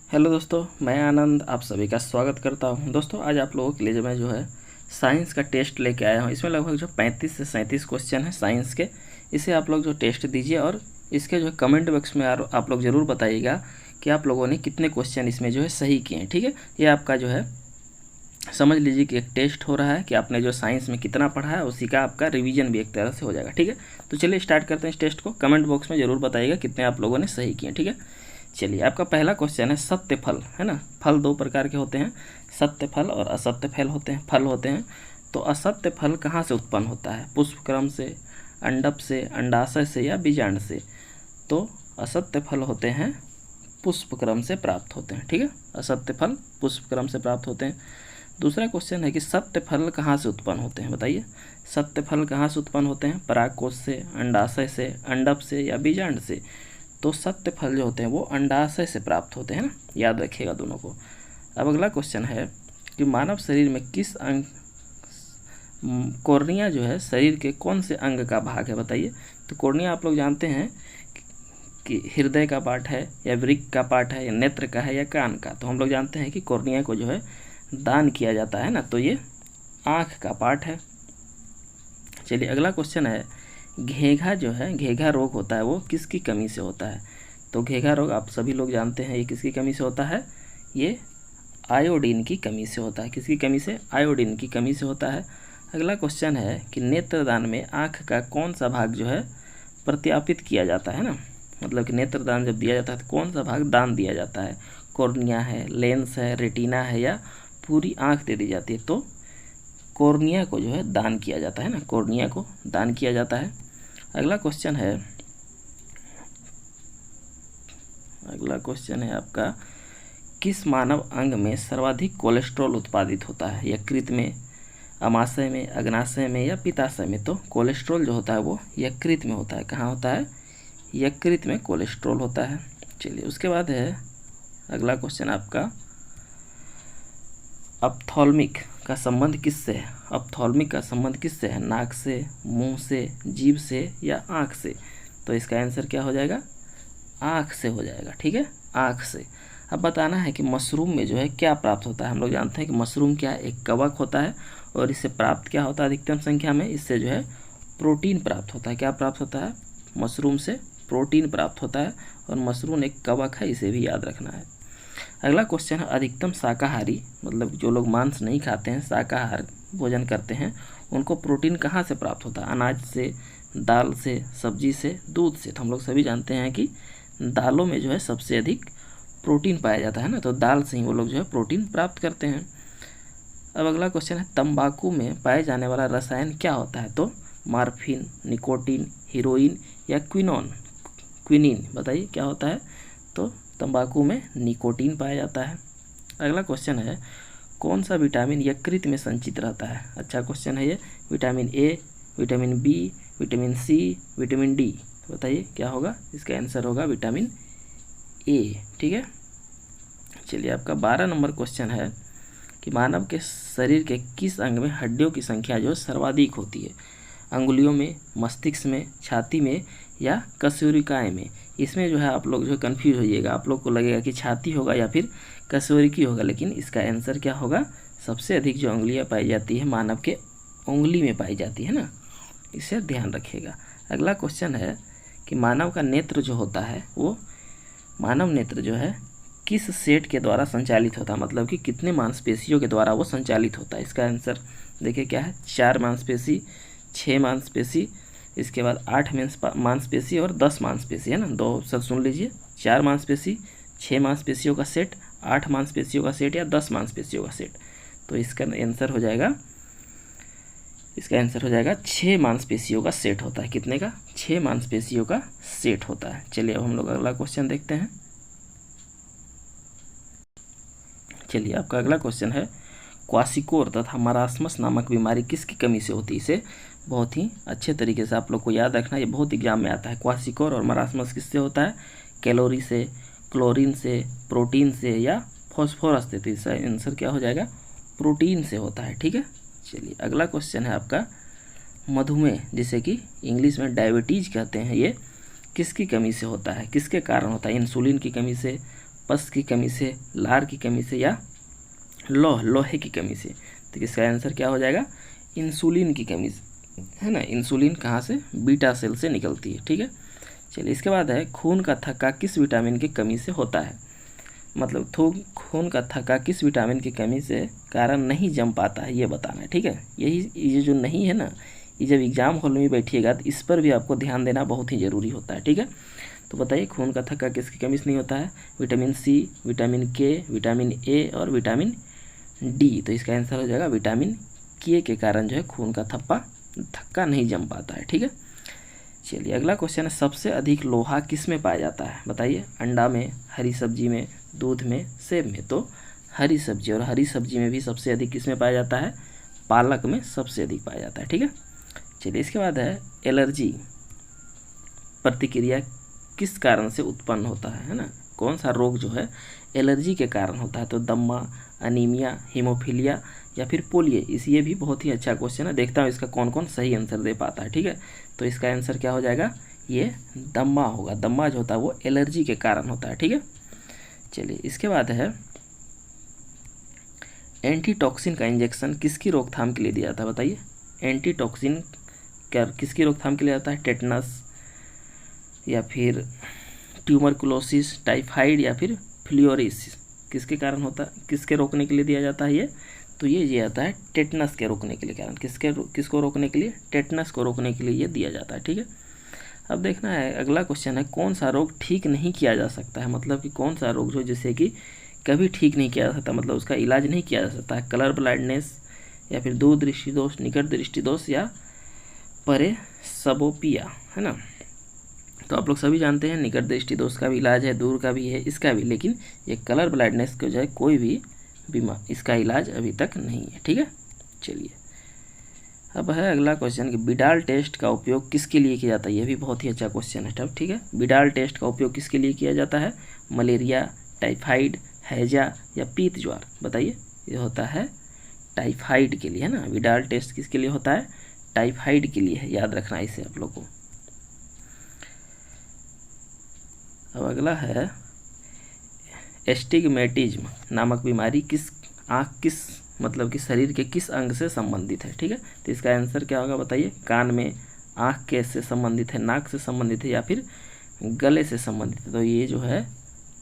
Hello दोस्तों, मैं आनंद आप सभी का स्वागत करता हूं। दोस्तों आज आप लोगों के लिए मैं जो है साइंस का टेस्ट लेके आया हूं। इसमें लगभग जो 35 से 37 क्वेश्चन हैं साइंस के। इसे आप लोग जो टेस्ट दीजिए और इसके जो कमेंट बॉक्स में आप लोग ज़रूर बताइएगा कि आप लोगों ने कितने क्वेश्चन इसमें जो है सही किए हैं। ठीक है, ये आपका जो है समझ लीजिए कि एक टेस्ट हो रहा है कि आपने जो साइंस में कितना पढ़ा है उसी का आपका रिवीजन भी एक तरह से हो जाएगा। ठीक है, तो चलिए स्टार्ट करते हैं इस टेस्ट को। कमेंट बॉक्स में ज़रूर बताइएगा कितने आप लोगों ने सही किए। ठीक है, चलिए आपका पहला क्वेश्चन है सत्य फल, है ना। फल दो प्रकार के होते हैं, सत्य फल और असत्य फल होते हैं। तो असत्य फल कहाँ से उत्पन्न होता है? पुष्पक्रम से, अंडप से, अंडाशय से या बीजांड से? तो असत्य फल होते हैं पुष्पक्रम से प्राप्त होते हैं। ठीक है, असत्य फल पुष्पक्रम से प्राप्त होते हैं। दूसरा क्वेश्चन है कि सत्य फल कहाँ से उत्पन्न होते हैं? बताइए, सत्य फल कहाँ से उत्पन्न होते हैं? परागकोश से, अंडाशय से, अंडप से या बीजांड से? तो सत्य फल जो होते हैं वो अंडाशय से प्राप्त होते हैं ना, याद रखिएगा दोनों को। अब अगला क्वेश्चन है कि मानव शरीर में किस अंग, कॉर्निया जो है शरीर के कौन से अंग का भाग है? बताइए। तो कॉर्निया आप लोग जानते हैं कि हृदय का पार्ट है या वृक्क का पार्ट है या नेत्र का है या कान का। तो हम लोग जानते हैं कि कॉर्निया को जो है दान किया जाता है ना, तो ये आँख का पार्ट है। चलिए अगला क्वेश्चन है, घेघा जो है, घेघा रोग होता है वो किसकी कमी से होता है? तो घेघा रोग आप सभी लोग जानते हैं ये किसकी कमी से होता है? ये आयोडीन की कमी से होता है। किसकी कमी से? आयोडीन की कमी से होता है। अगला क्वेश्चन है कि नेत्रदान में आँख का कौन सा भाग जो है प्रत्यापित किया जाता है ना, मतलब कि नेत्रदान जब दिया जाता है तो कौन सा भाग दान दिया जाता है? कॉर्निया है, लेंस है, रेटिना है या पूरी आँख दे दी जाती है? तो कॉर्निया को जो है दान किया जाता है ना, कॉर्निया को दान किया जाता है। अगला क्वेश्चन है आपका, किस मानव अंग में सर्वाधिक कोलेस्ट्रॉल उत्पादित होता है? यकृत में, अमाशय में, अग्नाशय में या पित्ताशय में? तो कोलेस्ट्रॉल जो होता है वो यकृत में होता है। कहाँ होता है? यकृत में कोलेस्ट्रॉल होता है। चलिए उसके बाद है अगला क्वेश्चन आपका, ऑप्थेल्मिक का संबंध किससे है? ऑप्थेल्मिक का संबंध किससे है? नाक से, मुंह से, जीभ से या आँख से? तो इसका आंसर क्या हो जाएगा? आँख से हो जाएगा। ठीक है, आँख से। अब बताना है कि मशरूम में जो है क्या प्राप्त होता है। हम लोग जानते हैं कि मशरूम क्या है? एक कवक होता है और इससे प्राप्त क्या होता है अधिकतम संख्या में? इससे जो है प्रोटीन प्राप्त होता है। क्या प्राप्त होता है? मशरूम से प्रोटीन प्राप्त होता है और मशरूम एक कवक है, इसे भी याद रखना है। अगला क्वेश्चन है, अधिकतम शाकाहारी, मतलब जो लोग मांस नहीं खाते हैं, शाकाहार भोजन करते हैं, उनको प्रोटीन कहाँ से प्राप्त होता है? अनाज से, दाल से, सब्जी से, दूध से? तो हम लोग सभी जानते हैं कि दालों में जो है सबसे अधिक प्रोटीन पाया जाता है ना, तो दाल से ही वो लोग जो है प्रोटीन प्राप्त करते हैं। अब अगला क्वेश्चन है, तंबाकू में पाए जाने वाला रसायन क्या होता है? तो मार्फिन, निकोटीन, हीरोइन या क्विनीन? बताइए क्या होता है? तो तंबाकू में निकोटीन पाया जाता है। अगला क्वेश्चन है, कौन सा विटामिन यकृत में संचित रहता है? अच्छा क्वेश्चन है ये। Vitamin A, vitamin B, vitamin C, vitamin D? तो बताइए क्या होगा? इसका आंसर होगा विटामिन ए। ठीक है, चलिए आपका 12 नंबर क्वेश्चन है कि मानव के शरीर के किस अंग में हड्डियों की संख्या जो सर्वाधिक होती है? अंगुलियों में, मस्तिष्क में, छाती में या कशेरुकियाएँ में? इसमें जो है आप लोग जो है कन्फ्यूज होइएगा, आप लोग को लगेगा कि छाती होगा या फिर कशेरुकी होगा, लेकिन इसका आंसर क्या होगा? सबसे अधिक जो उंगलियां पाई जाती है मानव के उंगली में पाई जाती है ना, इसे ध्यान रखिएगा। अगला क्वेश्चन है कि मानव का नेत्र जो होता है वो, मानव नेत्र जो है किस सेट के द्वारा संचालित होता है? मतलब कि कितने मांसपेशियों के द्वारा वो संचालित होता है? इसका आंसर देखिए क्या है? 4 मांसपेशी, 6 मांसपेशी, इसके बाद 8 मांसपेशी और 10 मांसपेशी, है ना। 2 ऑप्शन सुन लीजिए, 4 मांसपेशी, 6 मांसपेशियों का सेट, 8 मांसपेशियों का सेट या 10 मांसपेशियों का सेट? तो इसका आंसर हो जाएगा, 6 मांसपेशियों का सेट होता है। कितने का? 6 मांसपेशियों का सेट होता है। चलिए अब हम लोग अगला क्वेश्चन देखते हैं। चलिए आपका अगला क्वेश्चन है, क्वासिकोर तथा मरासमस नामक बीमारी किसकी कमी से होती है? इसे बहुत ही अच्छे तरीके से आप लोग को याद रखना, ये बहुत एग्जाम में आता है। क्वासिकोर और मरासमस किससे होता है? कैलोरी से, क्लोरीन से, प्रोटीन से या फॉस्फोरस से? तो इसका आंसर क्या हो जाएगा? प्रोटीन से होता है। ठीक है, चलिए अगला क्वेश्चन है आपका, मधुमेह जिसे कि इंग्लिश में डायबिटीज कहते हैं, ये किसकी कमी से होता है? किसके कारण होता है? इंसुलिन की कमी से, पस की कमी से, लार की कमी से, या लोहे की कमी से। तो इसका आंसर क्या हो जाएगा? इंसुलिन की कमी से, है ना। इंसुलिन कहाँ से? बीटा सेल से निकलती है, ठीक है। चलिए इसके बाद है खून का थक्का किस विटामिन की कमी से होता है। मतलब खून का थक्का किस विटामिन की कमी से कारण नहीं जम पाता है, ये बताना है, ठीक है। ये जो नहीं है ना, ये जब एग्जाम हॉल में बैठिएगा तो इस पर भी आपको ध्यान देना बहुत ही ज़रूरी होता है, ठीक है। तो बताइए खून का थक्का किसकी कमी से नहीं होता है? विटामिन सी, विटामिन के, विटामिन ए और विटामिन डी। तो इसका आंसर हो जाएगा विटामिन के कारण जो है खून का थक्का नहीं जम पाता है, ठीक है। चलिए अगला क्वेश्चन है, सबसे अधिक लोहा किस में पाया जाता है? बताइए। अंडा में, हरी सब्जी में, दूध में, सेब में। तो हरी सब्जी, और हरी सब्जी में भी सबसे अधिक किस में पाया जाता है? पालक में सबसे अधिक पाया जाता है, ठीक है। चलिए इसके बाद है एलर्जी प्रतिक्रिया किस कारण से उत्पन्न होता है ना। कौन सा रोग जो है एलर्जी के कारण होता है? तो दम्मा, अनीमिया, हीमोफीलिया या फिर पोलियो। ये भी बहुत ही अच्छा क्वेश्चन है, देखता हूँ इसका कौन कौन सही आंसर दे पाता है, ठीक है। तो इसका आंसर क्या हो जाएगा? ये दम्मा होगा। दम्मा जो होता है वो एलर्जी के कारण होता है, ठीक है। चलिए इसके बाद है एंटीटॉक्सिन का इंजेक्शन किसकी रोकथाम के लिए दिया जाता है? बताइए। एंटीटॉक्सिन क्या किसकी रोकथाम के लिए आता है? टेटनस या फिर ट्यूबरकुलोसिस, टाइफाइड या फिर फ्लूरोसिस, किसके कारण होता है? किसके रोकने के लिए दिया जाता है ये? तो ये आता है टेटनस के रोकने के लिए कारण। किसको रोकने के लिए? टेटनस को रोकने के लिए ये दिया जाता है, ठीक है। अब देखना है अगला क्वेश्चन है, कौन सा रोग ठीक नहीं किया जा सकता है? मतलब कि कौन सा रोग जो जिससे कि कभी ठीक नहीं किया जा सकता, मतलब उसका इलाज नहीं किया जा सकता है? कलर ब्लाइंडनेस या फिर दूर दृष्टि दोष, निकट दृष्टि दोष या परेसबोपिया, है ना। तो आप लोग सभी जानते हैं निकट दृष्टि दोष का भी इलाज है, दूर का भी है, इसका भी। लेकिन ये कलर ब्लाइंडनेस को जो है कोई भी बीमा इसका इलाज अभी तक नहीं है, ठीक है। चलिए अब है अगला क्वेश्चन कि बिडाल टेस्ट का उपयोग किसके लिए किया जाता है? ये भी बहुत ही अच्छा क्वेश्चन है, तब ठीक है। बिडाल टेस्ट का उपयोग किसके लिए किया जाता है? मलेरिया, टाइफाइड, हैजा या पीत ज्वार। बताइए। ये होता है टाइफाइड के लिए, है ना। बिडाल टेस्ट किसके लिए होता है? टाइफाइड के लिए है, याद रखना इसे आप लोग को। अब अगला है एस्टिग्मेटिज्म नामक बीमारी किस मतलब कि शरीर के किस अंग से संबंधित है, ठीक है। तो इसका आंसर क्या होगा? बताइए। कान में, आँख के से संबंधित है, नाक से संबंधित है या फिर गले से संबंधित है? तो ये जो है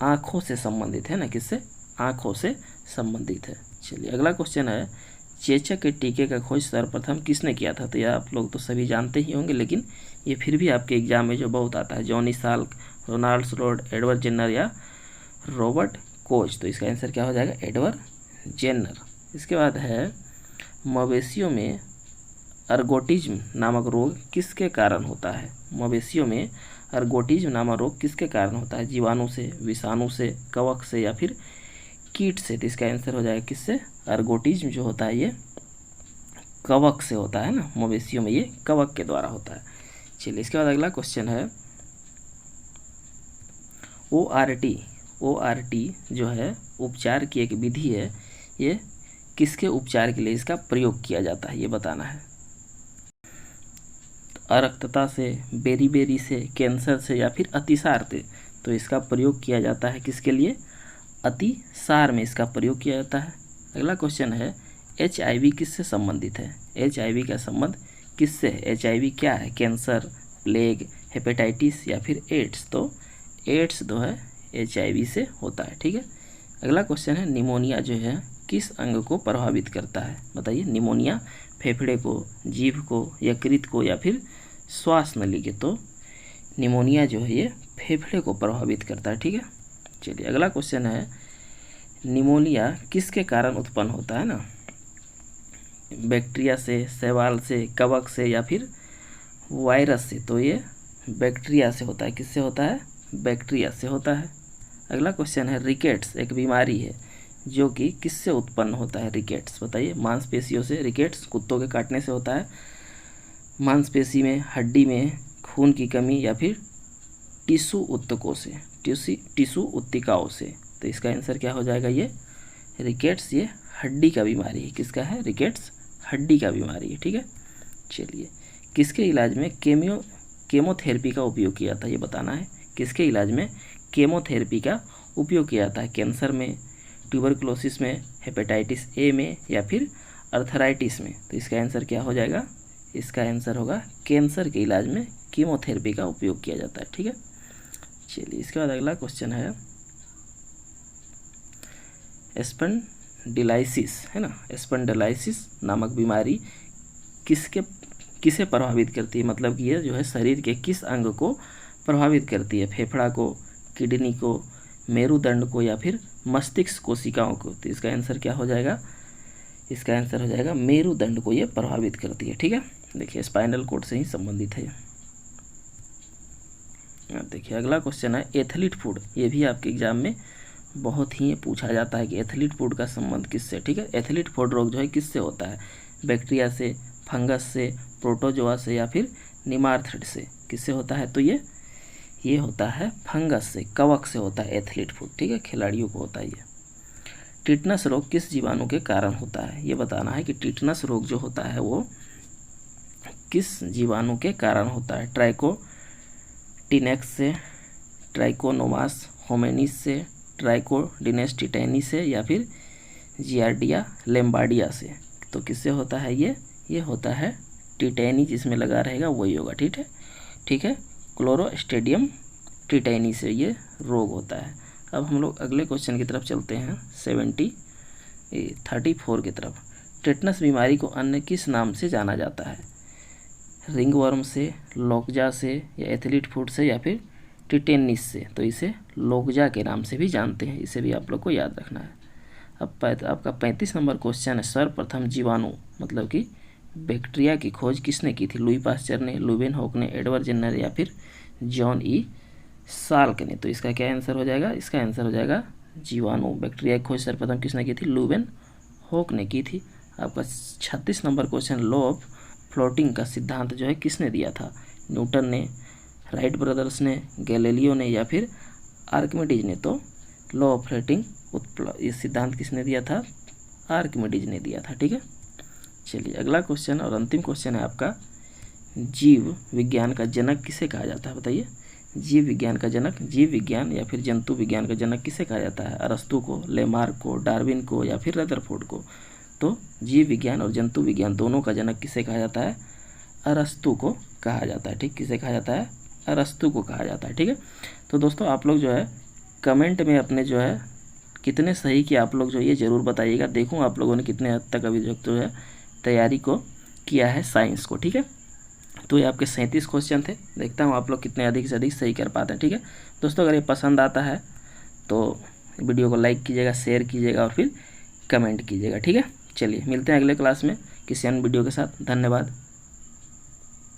आँखों से संबंधित है ना। किससे? आँखों से संबंधित है। चलिए अगला क्वेश्चन है, चेचक के टीके का खोज सर्वप्रथम किसने किया था? तो यह आप लोग तो सभी जानते ही होंगे, लेकिन ये फिर भी आपके एग्जाम में जो बहुत आता है, Johnny Salk, Ronalds Road, Edward Jenner या रॉबर्ट कोच। तो इसका आंसर क्या हो जाएगा? Edward Jenner. इसके बाद है मवेशियों में अर्गोटिज्म नामक रोग किसके कारण होता है? मवेशियों में अर्गोटिज्म नामक रोग किसके कारण होता है? जीवाणु से, विषाणु से, कवक से या फिर कीट से? तो इसका आंसर हो जाएगा किससे? अर्गोटिज्म जो होता है ये कवक से होता है ना। मवेशियों में ये कवक के द्वारा होता है। चलिए इसके बाद अगला क्वेश्चन है, ORT जो है उपचार की एक विधि है, ये किसके उपचार के लिए इसका प्रयोग किया जाता है? ये बताना है। अरक्तता से, बेरी से, कैंसर से या फिर अतिसार से? तो इसका प्रयोग किया जाता है किसके लिए? अतिसार में इसका प्रयोग किया जाता है। अगला क्वेश्चन है, HIV किससे संबंधित है? HIV का संबंध किससे है? HIV क्या है? कैंसर, प्लेग, हेपेटाइटिस या फिर एड्स? तो एड्स जो है HIV से होता है, ठीक है। अगला क्वेश्चन है, निमोनिया जो है किस अंग को प्रभावित करता है? बताइए। निमोनिया फेफड़े को, जीभ को, यकृत को या फिर श्वास नली के? तो निमोनिया जो है ये फेफड़े को प्रभावित करता है, ठीक है। चलिए अगला क्वेश्चन है, निमोनिया किसके कारण उत्पन्न होता है ना? बैक्टीरिया से, शैवाल से, कवक से या फिर वायरस से? तो ये बैक्टीरिया से होता है। किससे होता है? बैक्टीरिया से होता है। अगला क्वेश्चन है, रिकेट्स एक बीमारी है जो कि किससे उत्पन्न होता है? रिकेट्स बताइए। मांसपेशियों से। रिकेट्स कुत्तों के काटने से होता है। मांसपेशी में, हड्डी में, खून की कमी या फिर टिश्यू उत्तकों से, टिश्यू उत्तिकाओं से? तो इसका आंसर क्या हो जाएगा? ये रिकेट्स ये हड्डी का बीमारी है। किसका है? रिकेट्स हड्डी का बीमारी है, ठीक है। चलिए किसके इलाज में केमोथेरेपी का उपयोग किया जाता है? ये बताना है। किसके इलाज में केमोथेरेपी का उपयोग किया जाता है? कैंसर में, ट्यूबरकुलोसिस में, हेपेटाइटिस ए में या फिर अर्थराइटिस में? तो इसका आंसर क्या हो जाएगा? इसका आंसर होगा कैंसर के इलाज में कीमोथेरेपी का उपयोग किया जाता है। ठीक है, चलिए इसके बाद अगला क्वेश्चन है स्पॉन्डिलाइसिस, है ना। स्पॉन्डिलाइसिस नामक बीमारी किसे प्रभावित करती है? मतलब कि ये जो है शरीर के किस अंग को प्रभावित करती है? फेफड़ा को, किडनी को, मेरुदंड को या फिर मस्तिष्क कोशिकाओं को? तो इसका आंसर क्या हो जाएगा? इसका आंसर हो जाएगा मेरुदंड को ये प्रभावित करती है। ठीक है, देखिए स्पाइनल कोड से ही संबंधित है। देखिए अगला क्वेश्चन है एथलीट फूड। ये भी आपके एग्जाम में बहुत ही पूछा जाता है कि एथलीट फूड का संबंध किससे? ठीक है, एथलीट फूड रोग जो है किससे होता है? बैक्टीरिया से, फंगस से, प्रोटोजोआ से या फिर निमार्थ्रिड से? किससे होता है? तो ये होता है फंगस से, कवक से होता है एथलीट फूड। ठीक है, खिलाड़ियों को होता है ये। टिटनस रोग किस जीवाणु के कारण होता है? ये बताना है कि टिटनस रोग जो होता है वो किस जीवाणु के कारण होता है? ट्राइकोटिनेक्स से, ट्राइकोनोमास होमेनिस से, ट्राइकोडिनेस टिटैनी से या फिर जियार्डिया लैम्बार्डिया से? तो किससे होता है ये होता है टिटैनी, जिसमें लगा रहेगा वही होगा। ठीक है, क्लोस्ट्रिडियम टिटैनी से ये रोग होता है। अब हम लोग अगले क्वेश्चन की तरफ चलते हैं 34 की तरफ। टेटनस बीमारी को अन्य किस नाम से जाना जाता है? रिंगवर्म से, लोकजा से या एथलीट फूड से या फिर टिटेनिस से? तो इसे लोकजा के नाम से भी जानते हैं, इसे भी आप लोग को याद रखना है। अब आपका 35 नंबर क्वेश्चन है सर्वप्रथम जीवाणु मतलब कि बैक्टीरिया की खोज किसने की थी? लुई पास्चर ने, लुवेन हॉक ने, एडवर्ड जेन्नर या फिर जॉन ई साल्क ने? तो इसका क्या आंसर हो जाएगा? इसका आंसर हो जाएगा जीवाणु। बैक्टीरिया की खोज सर्वप्रथम किसने की थी? लुवेन हॉक ने की थी। आपका 36 number question law of floating का सिद्धांत जो है किसने दिया था? न्यूटन ने, राइट ब्रदर्स ने, गैलीलियो ने या फिर आर्किमिडीज ने? तो लॉ ऑफ फ्लोटिंग ये सिद्धांत किसने दिया था? आर्किमिडीज ने दिया था। ठीक है, चलिए अगला क्वेश्चन और अंतिम क्वेश्चन है आपका जीव विज्ञान का जनक किसे कहा जाता है? बताइए, जीव विज्ञान का जनक, जीव विज्ञान या फिर जंतु विज्ञान का जनक किसे कहा जाता है? अरस्तु को, लेमार्क को, डार्विन को या फिर रदरफोर्ड को? तो जीव विज्ञान और जंतु विज्ञान दोनों का जनक किसे कहा जाता है? अरस्तु को कहा जाता है। ठीक, किसे कहा जाता है? अरस्तु को कहा जाता है। ठीक है, तो दोस्तों आप लोग जो है कमेंट में अपने जो है कितने सही कि आप लोग जो ये ज़रूर बताइएगा। देखूँ आप लोगों ने कितने हद तक अभी जो है तैयारी को किया है साइंस को। ठीक है, तो ये आपके 37 क्वेश्चन थे। देखता हूँ आप लोग कितने अधिक से अधिक सही कर पाते हैं। ठीक है दोस्तों, अगर ये पसंद आता है तो वीडियो को लाइक कीजिएगा, शेयर कीजिएगा और फिर कमेंट कीजिएगा। ठीक है, चलिए मिलते हैं अगले क्लास में किसी अन्य वीडियो के साथ। धन्यवाद।